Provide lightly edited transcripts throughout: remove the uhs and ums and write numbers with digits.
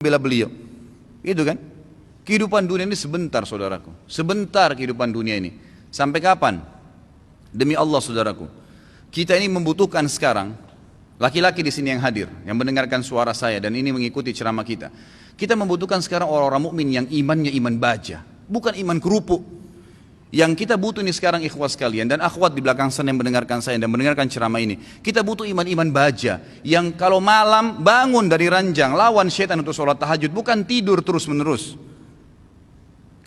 bela beliau. Itu kan? Kehidupan dunia ini sebentar, saudaraku. Sebentar kehidupan dunia ini. Sampai kapan? Demi Allah, saudaraku. Kita ini membutuhkan sekarang, laki-laki di sini yang hadir, yang mendengarkan suara saya dan ini mengikuti ceramah kita. Kita membutuhkan sekarang orang-orang mukmin yang imannya iman baja, bukan iman kerupuk. Yang kita butuh ini sekarang ikhwas sekalian dan akhwat di belakang sana yang mendengarkan saya dan mendengarkan ceramah ini. Kita butuh iman-iman baja yang kalau malam bangun dari ranjang lawan syaitan untuk sholat tahajud, bukan tidur terus menerus.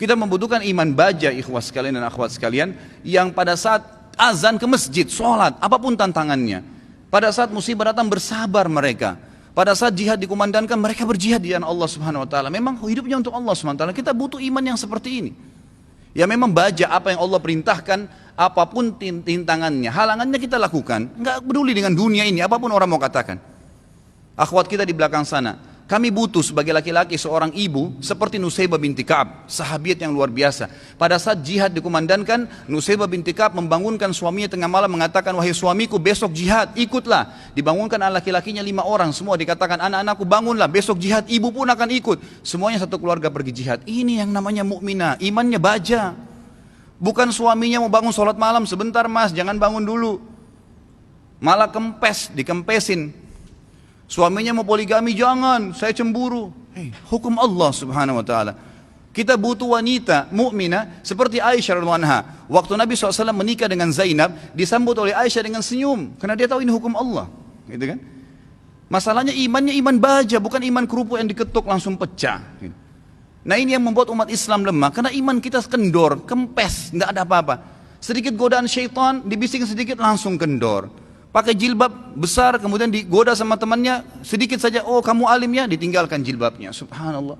Kita membutuhkan iman baja ikhwas sekalian dan akhwat sekalian yang pada saat azan ke masjid, sholat, apapun tantangannya. Pada saat musibah datang bersabar mereka. Pada saat jihad dikumandangkan mereka berjihad di jalan Allah Subhanahu Wa Taala. Memang hidupnya untuk Allah Subhanahu Wa Taala. Kita butuh iman yang seperti ini. Ya memang baja apa yang Allah perintahkan, apapun tintangannya, halangannya kita lakukan. Enggak peduli dengan dunia ini, apapun orang mau katakan. Akhwat kita di belakang sana, kami butuh sebagai laki-laki seorang ibu seperti Nusaybah binti Ka'ab, sahabiat yang luar biasa. Pada saat jihad dikumandangkan, Nusaybah binti Ka'ab membangunkan suaminya tengah malam mengatakan, wahai suamiku besok jihad, ikutlah. Dibangunkan anak laki-lakinya 5 orang, semua dikatakan anak-anakku bangunlah, besok jihad, ibu pun akan ikut. Semuanya satu keluarga pergi jihad. Ini yang namanya mukminah, imannya baja. Bukan suaminya mau bangun sholat malam, sebentar mas, jangan bangun dulu. Malah dikempesin. Suaminya mau poligami, jangan, saya cemburu. Hukum Allah Subhanahu Wa Taala. Kita butuh wanita mukminah seperti Aisyah radhiyallahu anha. Waktu Nabi SAW menikah dengan Zainab, disambut oleh Aisyah dengan senyum, karena dia tahu ini hukum Allah, gitu kan? Masalahnya imannya iman baja, bukan iman kerupuk yang diketuk langsung pecah. Nah ini yang membuat umat Islam lemah, karena iman kita kendor, kempes, tidak ada apa-apa. Sedikit godaan syaitan, dibisikin sedikit langsung kendor. Pakai jilbab besar, kemudian digoda sama temannya, sedikit saja, oh kamu alim ya, ditinggalkan jilbabnya. Subhanallah.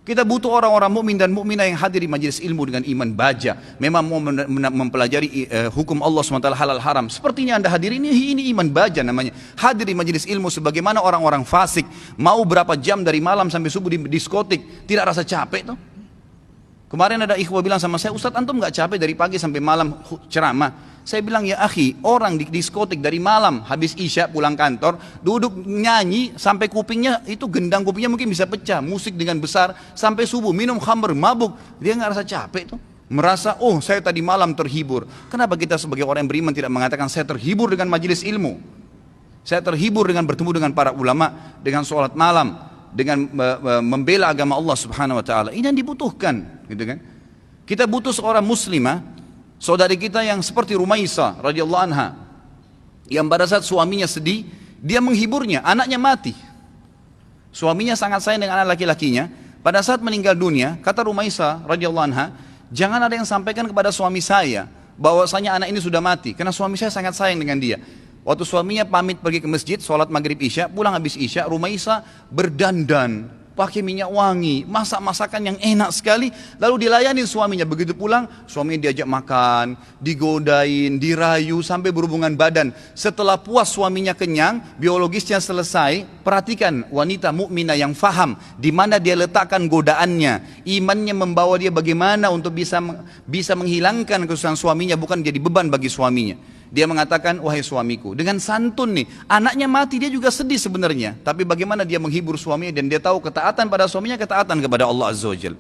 Kita butuh orang-orang mukmin dan mukminah yang hadir di majelis ilmu dengan iman baja. Memang mau mempelajari hukum Allah SWT halal haram. Sepertinya anda hadir ini iman baja namanya. Hadir di majelis ilmu sebagaimana orang-orang fasik. Mau berapa jam dari malam sampai subuh di diskotik, tidak rasa capek tuh. Kemarin ada ikhwah bilang sama saya, Ustadz antum gak capek dari pagi sampai malam ceramah? Saya bilang ya akhi, orang di diskotik dari malam habis isya pulang kantor, duduk nyanyi sampai kupingnya itu gendang kupingnya mungkin bisa pecah, musik dengan besar sampai subuh, minum khamr, mabuk, dia nggak rasa capek tuh, merasa oh saya tadi malam terhibur. Kenapa kita sebagai orang yang beriman tidak mengatakan saya terhibur dengan majelis ilmu, saya terhibur dengan bertemu dengan para ulama, dengan sholat malam, dengan membela agama Allah Subhanahu Wa Taala? Ini yang dibutuhkan, gitu kan? Kita butuh seorang muslimah, saudari kita yang seperti Rumaisah radhiyallahu anha, yang pada saat suaminya sedih, dia menghiburnya, anaknya mati. Suaminya sangat sayang dengan anak laki-lakinya. Pada saat meninggal dunia, kata Rumaisah radhiyallahu anha, jangan ada yang sampaikan kepada suami saya bahwasanya anak ini sudah mati, karena suami saya sangat sayang dengan dia. Waktu suaminya pamit pergi ke masjid, sholat maghrib isya, pulang habis isya, Rumaisah berdandan, pakai minyak wangi, masak masakan yang enak sekali, lalu dilayani suaminya. Begitu pulang, suaminya diajak makan, digodain, dirayu sampai berhubungan badan. Setelah puas suaminya kenyang, biologisnya selesai. Perhatikan wanita mukminah yang faham di mana dia letakkan godaannya, imannya membawa dia bagaimana untuk bisa menghilangkan kesusahan suaminya, bukan jadi beban bagi suaminya. Dia mengatakan, wahai suamiku, dengan santun nih, anaknya mati, dia juga sedih sebenarnya, tapi bagaimana dia menghibur suaminya, dan dia tahu ketaatan pada suaminya, ketaatan kepada Allah Azza wa Jalla.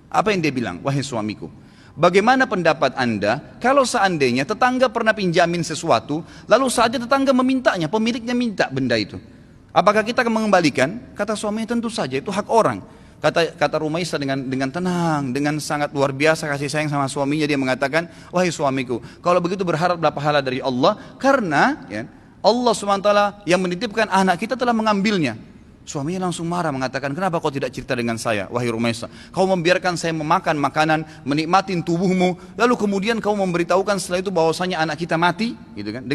Apa yang dia bilang? Wahai suamiku, bagaimana pendapat anda kalau seandainya tetangga pernah pinjamin sesuatu, lalu saatnya tetangga memintanya, pemiliknya minta benda itu, apakah kita akan mengembalikan? Kata suaminya, tentu saja, itu hak orang. Kata Rumaisah dengan tenang, dengan sangat luar biasa kasih sayang sama suaminya, dia mengatakan, wahai suamiku, kalau begitu berharaplah pahala dari Allah, karena ya, Allah SWT yang menitipkan anak kita telah mengambilnya. Suaminya langsung marah mengatakan, kenapa kau tidak cerita dengan saya, wahai Rumaisah? Kau membiarkan saya memakan makanan, menikmatin tubuhmu, lalu kemudian kau memberitahukan setelah itu bahwasanya anak kita mati, gitu kan?